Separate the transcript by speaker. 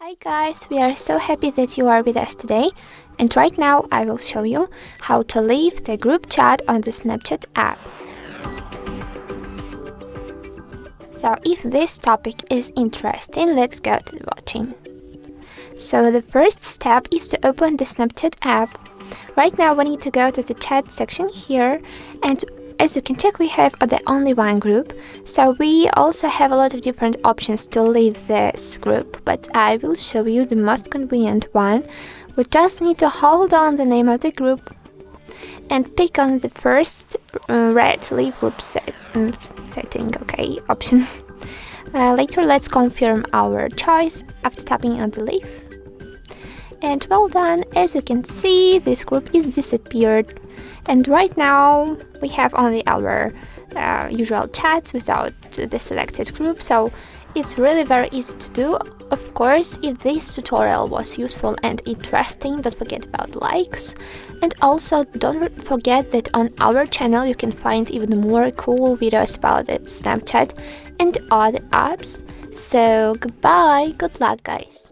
Speaker 1: Hi guys, we are so happy that you are with us today, and right now I will show you how to leave the group chat on the Snapchat app. So if this topic is interesting, let's go to the watching. So the first step is to open the Snapchat app. Right now we need to go to the chat section here, and as you can check, we have the only one group, so we also have a lot of different options to leave this group, but I will show you the most convenient one. We just need to hold on the name of the group and pick on the first red leave group setting, okay, option. Later let's confirm our choice after tapping on the leave. And well done, as you can see, this group is disappeared. And right now we have only our usual chats without the selected group, so it's really very easy to do. Of course, if this tutorial was useful and interesting, don't forget about likes, and also don't forget that on our channel you can find even more cool videos about the Snapchat and other apps. So goodbye, good luck guys.